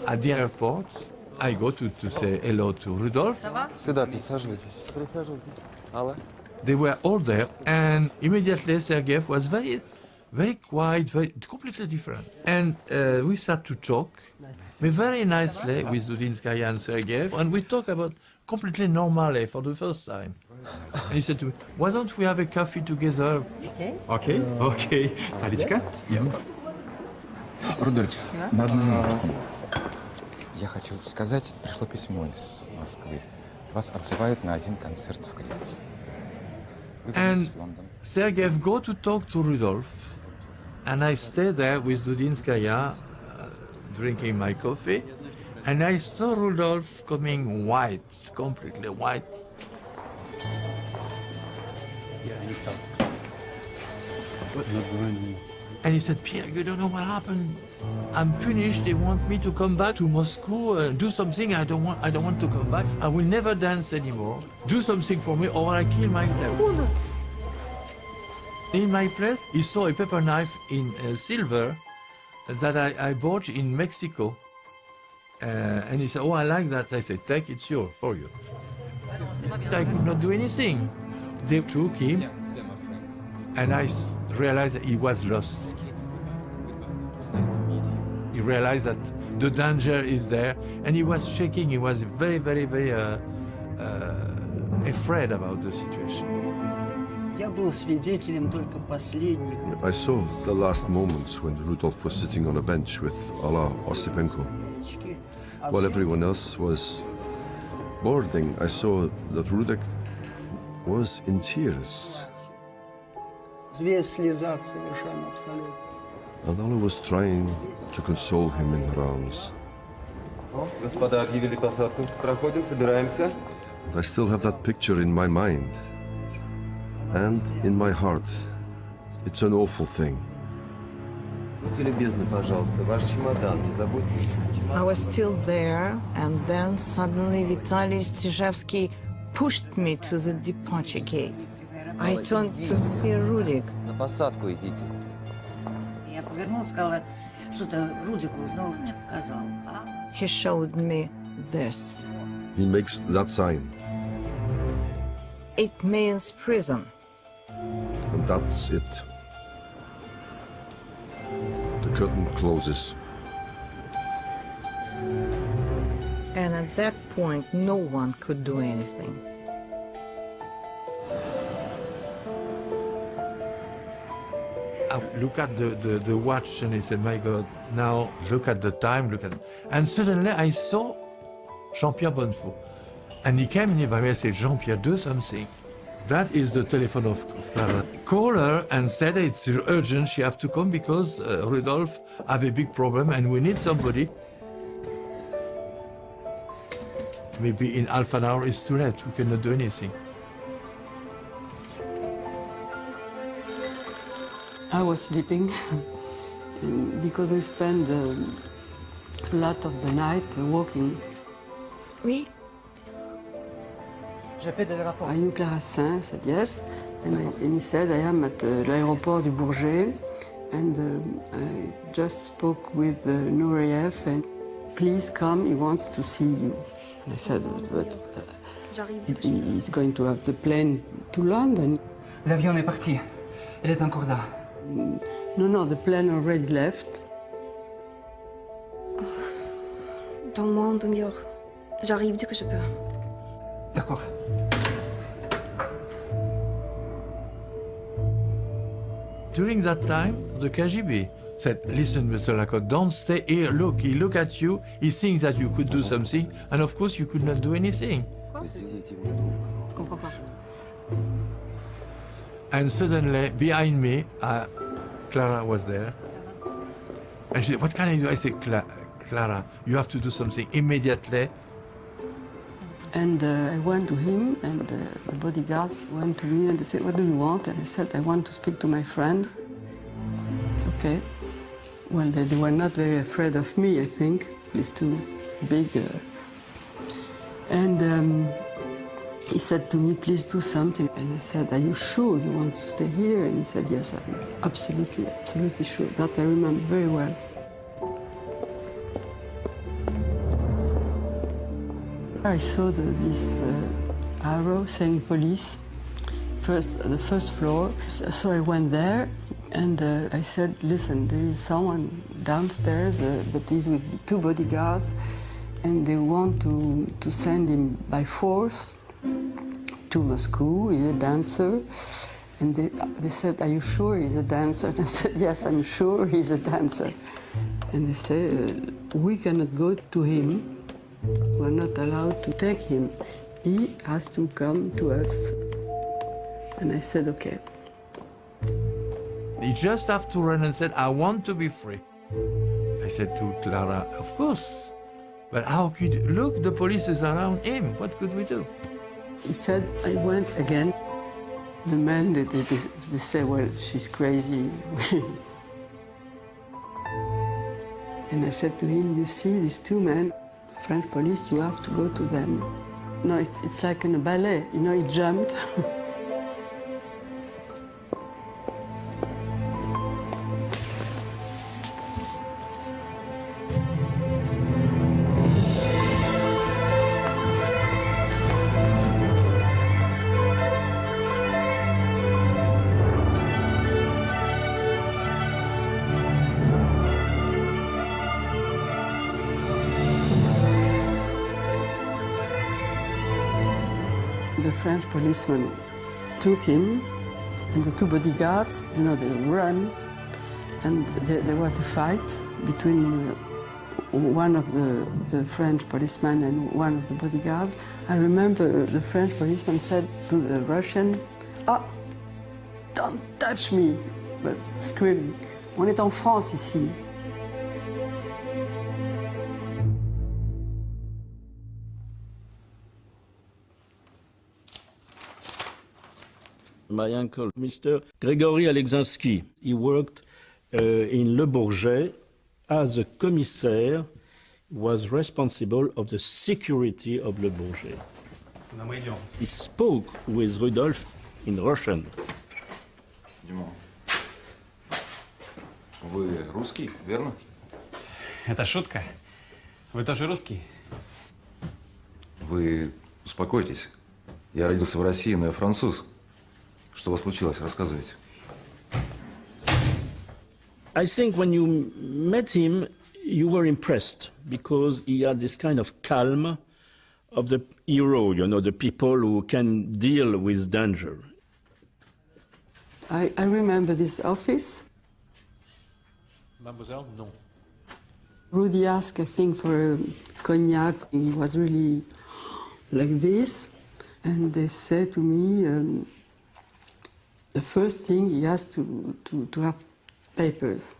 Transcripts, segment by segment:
At the airport, I go to say hello to Rudolf. Сюда присаживайтесь. Присаживайтесь. Алла. They were all there, and immediately Sergeyev was very quiet, completely different. And we start to talk very nicely with Dudinskaya and Sergeyev, and we talk about completely normally for the first time. And he said to me, why don't we have a coffee together? Okay. Алечка? Рудольф, на одну минуту. Я хочу сказать, пришло письмо из Москвы. Вас отзывают на один концерт в Кремль. And Sergeyev go to talk to Rudolf, and I stay there with Dudinskaya, drinking my coffee, and I saw Rudolf coming white, completely white. And he said, Pierre, you don't know what happened. I'm finished. They want me to come back to Moscow and do something. I don't want to come back. I will never dance anymore. Do something for me or I kill myself. In my place, he saw a paper knife in silver that I bought in Mexico. And he said, oh, I like that. I said, take, it's yours, for you. I could not do anything. They took him, and I realized that he was lost. He realized that the danger is there, and he was shaking. He was very afraid about the situation. I saw the last moments when Rudolf was sitting on a bench with Alla Osipenko. While everyone else was boarding, I saw that Rudek was in tears. And Alla was trying to console him in her arms. Господа объявили посадку. Проходим, собираемся. And I still have that picture in my mind and in my heart. It's an awful thing. Будьте любезны, пожалуйста, ваш чемодан, не забудьте. I was still there, and then suddenly Vitaly Strizhevsky pushed me to the departure gate. I turned to see Rudik. На посадку идите. Я повернулась, сказала что-то Рудику, но мне показал. He showed me this. He makes that sign, It means prison. and that's it. The curtain closes. And at that point, no one could do anything. I look at the watch and I said, my God, now look at the time, And suddenly I saw Jean-Pierre Bonnefaux. And he came near me and said, Jean-Pierre, do something. That is the telephone of Clara. Call her and said it's urgent, she have to come because Rudolf have a big problem and we need somebody. Maybe in half an hour it's too late, we cannot do anything. I was sleeping because we spent a lot of the night walking. Oui. Are you Clara Saint? I said yes. And he said, I am at l'aéroport du Bourget and I just spoke with Nureyev and please come, he wants to see you. And I said, but he's going to have the plane to London. L'avion est parti. Elle est encore là. No, the plane already left. Donne-moi une demi-heure. J'arrive dès que je peux. D'accord. During that time, the KGB said, listen, Mr. Lacotte, don't stay here. Look, he look at you, he thinks that you could do something, and of course you could not do anything. And suddenly, behind me, Clara was there. And she said, what can I do? I said, Clara, you have to do something immediately. And I went to him, and the bodyguards went to me, and they said, what do you want? And I said, I want to speak to my friend. Okay. Well, they were not very afraid of me, I think, these two big And he said to me, please do something. And I said, are you sure you want to stay here? And he said, yes, I'm absolutely sure. That I remember very well. I saw this arrow saying police, the first floor. So I went there and I said, listen, there is someone downstairs that is with 2 bodyguards and they want to send him by force to Moscow. He's a dancer. And they said, are you sure he's a dancer? And I said, yes, I'm sure he's a dancer. And they said, we cannot go to him. We're not allowed to take him. He has to come to us. And I said, okay. He just have to run and said, I want to be free. I said to Clara, of course. But how could, look, the police is around him. What could we do? He said, I went again. The men, they say, well, she's crazy. And I said to him, you see these 2 men, French police, you have to go to them. No, it's like in a ballet, you know, he jumped. The French policeman took him, and the 2 bodyguards, you know, they run, and there was a fight between one of the French policemen and one of the bodyguards. I remember the French policeman said to the Russian, "Ah, don't touch me," but screaming. On est en France ici. My uncle, Mr. Gregory Alexansky, he worked in Le Bourget as a commissaire, was responsible of the security of Le Bourget. He spoke with Rudolph in Russian. Димон, вы русский, верно? Это шутка? Вы тоже русский? Вы успокойтесь. Я родился в России, но я француз. Что у вас случилось? Рассказывайте. I think when you met him, you were impressed because he had this kind of calm of the hero, you know, the people who can deal with danger. I remember this office. Mademoiselle, no. Rudy asked, I think, for cognac. He was really like this. And they said to me, the first thing he has to have papers.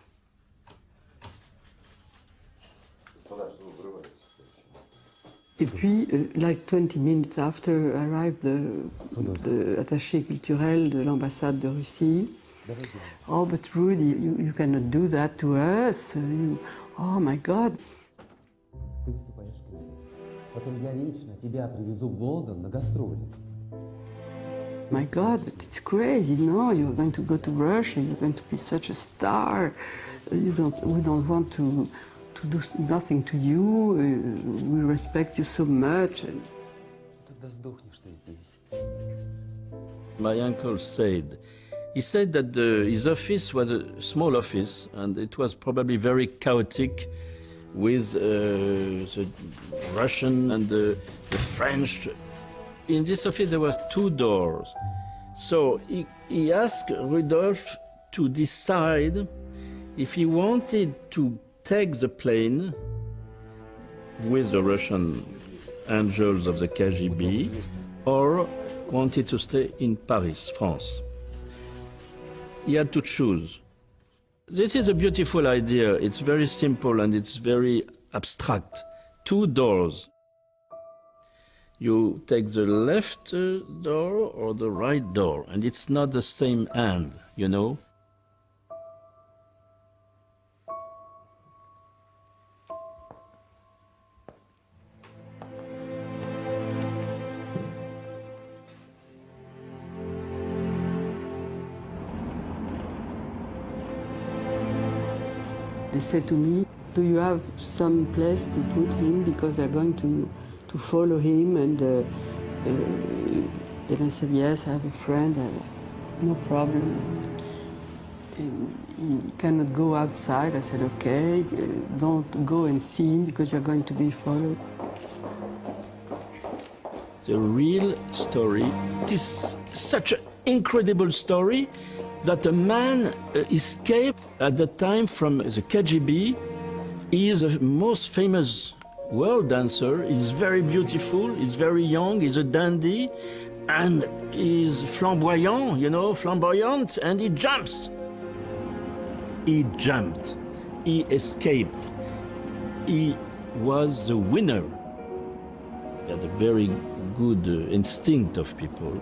Et puis, like 20 minutes after arrived the attaché culturel de l'ambassade de Russie. Oh, but Rudy, you cannot do that to us. Oh my God. Ты выступаешь в клубе. Потом я лично тебя привезу в Лондон на гастроли. My God, but it's crazy, no? You're going to go to Russia, you're going to be such a star. We don't want to do nothing to you. We respect you so much. Тогда сдохнешь ты здесь. My uncle said, he said that his office was a small office and it was probably very chaotic with the Russian and the French. In this office there was 2 doors. So he asked Rudolph to decide if he wanted to take the plane with the Russian angels of the KGB or wanted to stay in Paris, France. He had to choose. This is a beautiful idea. It's very simple and it's very abstract. 2 doors. You take the left door or the right door, and it's not the same end, you know? They say to me, do you have some place to put him because they're going to follow him? And I said, yes, I have a friend, no problem. And he cannot go outside. I said, okay, don't go and see him because you're going to be followed. The real story. It is such an incredible story that a man escaped at the time from the KGB. He is the most famous world dancer. He's very beautiful, he's very young, he's a dandy, and he's flamboyant, you know, flamboyant, and he jumps. He jumped, he escaped, he was the winner. He had a very good instinct of people.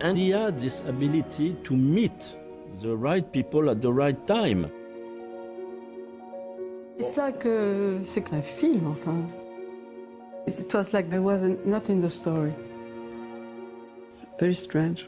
And he had this ability to meet the right people at the right time. It's like c'est un film, enfin. It was like there was not in the story. It's very strange.